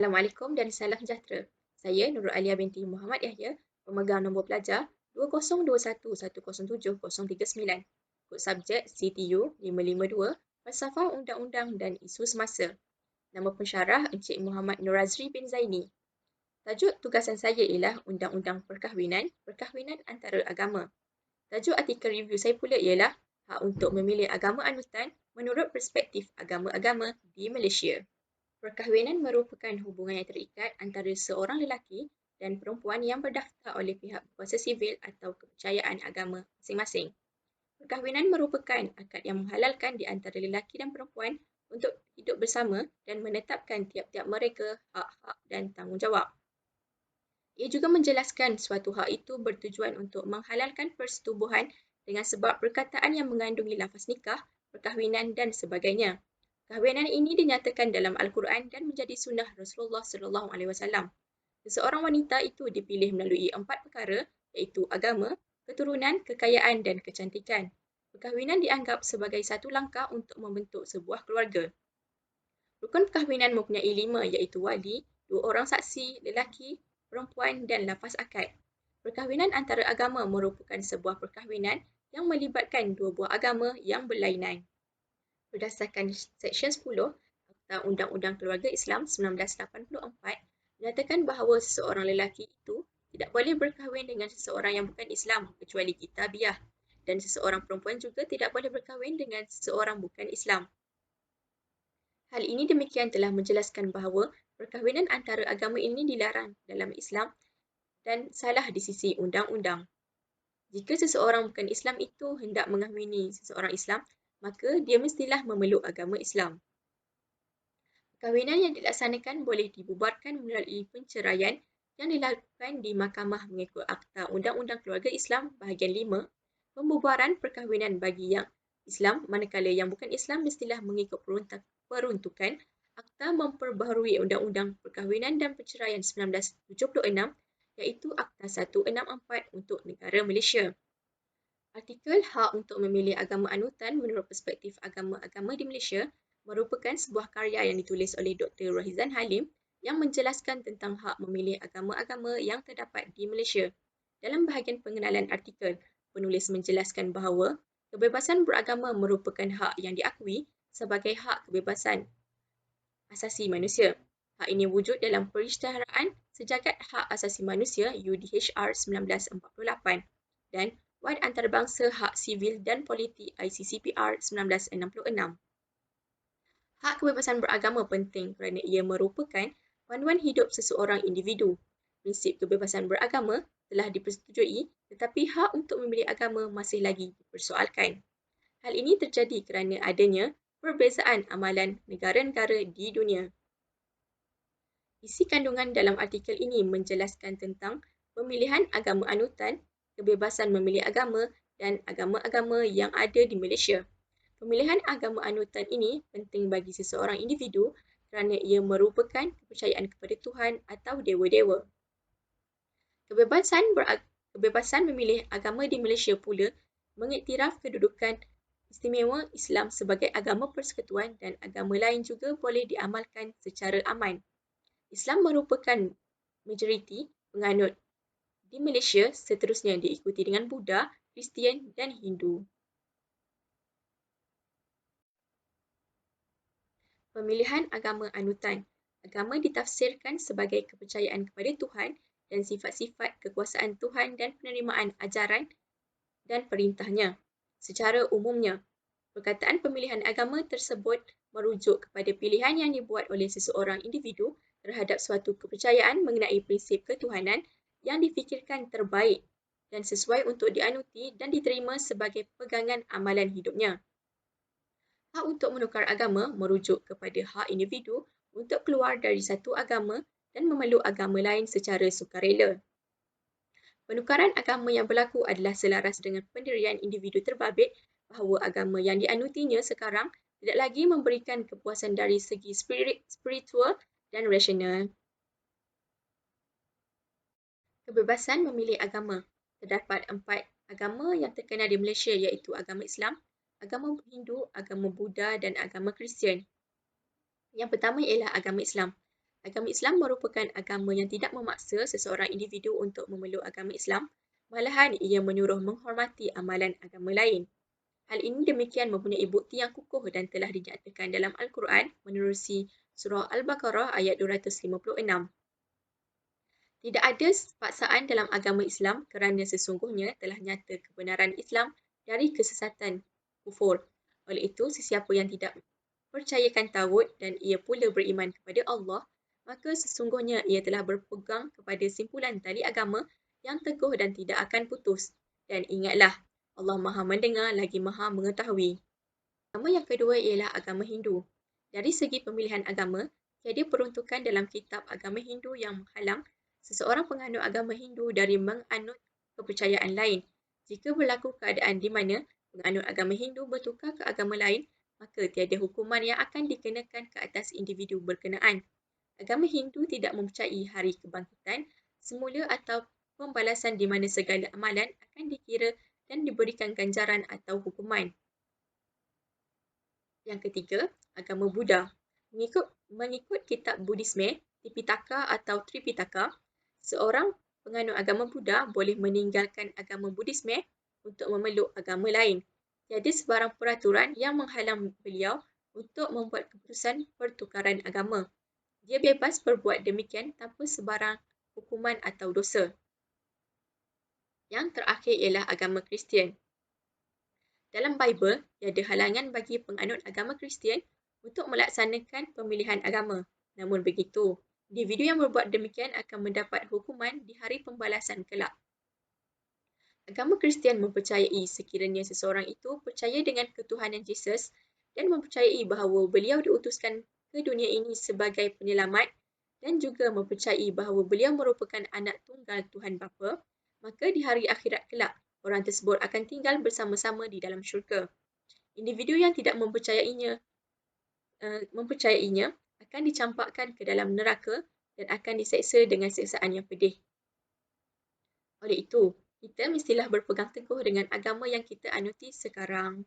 Assalamualaikum dan salam sejahtera. Saya Nurul Alia binti Muhammad Yahya, pemegang nombor pelajar 2021107039. Kod subjek CTU 552, Falsafah Undang-Undang dan Isu Semasa. Nama pensyarah Encik Muhammad Nur Azri bin Zaini. Tajuk tugasan saya ialah Undang-Undang Perkahwinan antara agama. Tajuk artikel review saya pula ialah Hak untuk memilih agama anutan menurut perspektif agama-agama di Malaysia. Perkahwinan merupakan hubungan yang terikat antara seorang lelaki dan perempuan yang berdaftar oleh pihak berkuasa sivil atau kepercayaan agama masing-masing. Perkahwinan merupakan akad yang menghalalkan di antara lelaki dan perempuan untuk hidup bersama dan menetapkan tiap-tiap mereka hak-hak dan tanggungjawab. Ia juga menjelaskan suatu hak itu bertujuan untuk menghalalkan persetubuhan dengan sebab perkataan yang mengandungi lafaz nikah, perkahwinan dan sebagainya. Kahwinan ini dinyatakan dalam Al-Quran dan menjadi sunnah Rasulullah SAW. Seseorang wanita itu dipilih melalui 4 perkara iaitu agama, keturunan, kekayaan dan kecantikan. Perkahwinan dianggap sebagai satu langkah untuk membentuk sebuah keluarga. Rukun perkahwinan mempunyai 5 iaitu wali, 2 orang saksi, lelaki, perempuan dan lafaz akad. Perkahwinan antara agama merupakan sebuah perkahwinan yang melibatkan 2 buah agama yang berlainan. Berdasarkan Seksyen 10 Akta Undang-Undang Keluarga Islam 1984 menyatakan bahawa seseorang lelaki itu tidak boleh berkahwin dengan seseorang yang bukan Islam kecuali kitabiah dan seseorang perempuan juga tidak boleh berkahwin dengan seseorang bukan Islam. Hal ini demikian telah menjelaskan bahawa perkahwinan antara agama ini dilarang dalam Islam dan salah di sisi undang-undang. Jika seseorang bukan Islam itu hendak mengahwini seseorang Islam, maka dia mestilah memeluk agama Islam. Perkahwinan yang dilaksanakan boleh dibubarkan melalui penceraian yang dilakukan di mahkamah mengikut Akta Undang-Undang Keluarga Islam bahagian 5, pembubaran perkahwinan bagi yang Islam manakala yang bukan Islam mestilah mengikut peruntukan Akta Memperbaharui Undang-Undang Perkahwinan dan Perceraian 1976 iaitu Akta 164 untuk negara Malaysia. Artikel Hak untuk memilih agama anutan menurut perspektif agama-agama di Malaysia merupakan sebuah karya yang ditulis oleh Dr. Rahizan Halim yang menjelaskan tentang hak memilih agama-agama yang terdapat di Malaysia. Dalam bahagian pengenalan artikel, penulis menjelaskan bahawa kebebasan beragama merupakan hak yang diakui sebagai hak kebebasan asasi manusia. Hak ini wujud dalam Perisytiharaan Sejagat Hak Asasi Manusia UDHR 1948 dan Wad Antarabangsa Hak Sivil dan Politik ICCPR 1966. Hak kebebasan beragama penting kerana ia merupakan panduan hidup seseorang individu. Prinsip kebebasan beragama telah dipersetujui tetapi hak untuk memilih agama masih lagi dipersoalkan. Hal ini terjadi kerana adanya perbezaan amalan negara-negara di dunia. Isi kandungan dalam artikel ini menjelaskan tentang pemilihan agama anutan, kebebasan memilih agama dan agama-agama yang ada di Malaysia. Pemilihan agama anutan ini penting bagi seseorang individu kerana ia merupakan kepercayaan kepada Tuhan atau dewa-dewa. Kebebasan memilih agama di Malaysia pula mengiktiraf kedudukan istimewa Islam sebagai agama persekutuan dan agama lain juga boleh diamalkan secara aman. Islam merupakan majoriti penganut di Malaysia, seterusnya diikuti dengan Buddha, Kristian dan Hindu. Pemilihan agama anutan. Agama ditafsirkan sebagai kepercayaan kepada Tuhan dan sifat-sifat kekuasaan Tuhan dan penerimaan ajaran dan perintahnya. Secara umumnya, perkataan pemilihan agama tersebut merujuk kepada pilihan yang dibuat oleh seseorang individu terhadap suatu kepercayaan mengenai prinsip ketuhanan yang difikirkan terbaik dan sesuai untuk dianuti dan diterima sebagai pegangan amalan hidupnya. Hak untuk menukar agama merujuk kepada hak individu untuk keluar dari satu agama dan memeluk agama lain secara sukarela. Penukaran agama yang berlaku adalah selaras dengan pendirian individu terbabit bahawa agama yang dianutinya sekarang tidak lagi memberikan kepuasan dari segi spiritual dan rasional. Kebebasan memilih agama. Terdapat 4 agama yang terkenal di Malaysia iaitu agama Islam, agama Hindu, agama Buddha dan agama Kristian. Yang pertama ialah agama Islam. Agama Islam merupakan agama yang tidak memaksa seseorang individu untuk memeluk agama Islam, malahan ia menyuruh menghormati amalan agama lain. Hal ini demikian mempunyai bukti yang kukuh dan telah dinyatakan dalam Al-Quran menerusi Surah Al-Baqarah ayat 256. Tidak ada paksaan dalam agama Islam kerana sesungguhnya telah nyata kebenaran Islam dari kesesatan kufur. Oleh itu, sesiapa yang tidak percayakan tauhid dan ia pula beriman kepada Allah, maka sesungguhnya ia telah berpegang kepada simpulan tali agama yang teguh dan tidak akan putus. Dan ingatlah, Allah Maha mendengar lagi Maha mengetahui. Agama yang kedua ialah agama Hindu. Dari segi pemilihan agama, tiada peruntukan dalam kitab agama Hindu yang menghalang seseorang penganut agama Hindu dari menganut kepercayaan lain. Jika berlaku keadaan di mana penganut agama Hindu bertukar ke agama lain, maka tiada hukuman yang akan dikenakan ke atas individu berkenaan. Agama Hindu tidak mempercayai hari kebangkitan semula atau pembalasan di mana segala amalan akan dikira dan diberikan ganjaran atau hukuman. Yang ketiga, agama Buddha. Mengikut kitab Buddhisme, Tipitaka atau Tripitaka, seorang penganut agama Buddha boleh meninggalkan agama Buddhisme untuk memeluk agama lain. Tiada sebarang peraturan yang menghalang beliau untuk membuat keputusan pertukaran agama. Dia bebas berbuat demikian tanpa sebarang hukuman atau dosa. Yang terakhir ialah agama Kristian. Dalam Bible, tiada halangan bagi penganut agama Kristian untuk melaksanakan pemilihan agama. Namun begitu, individu yang berbuat demikian akan mendapat hukuman di hari pembalasan kelak. Agama Kristian mempercayai sekiranya seseorang itu percaya dengan ketuhanan Yesus dan mempercayai bahawa beliau diutuskan ke dunia ini sebagai penyelamat dan juga mempercayai bahawa beliau merupakan anak tunggal Tuhan Bapa, maka di hari akhirat kelak, orang tersebut akan tinggal bersama-sama di dalam syurga. Individu yang tidak mempercayainya akan dicampakkan ke dalam neraka dan akan diseksa dengan siksaan yang pedih. Oleh itu, kita mestilah berpegang teguh dengan agama yang kita anuti sekarang.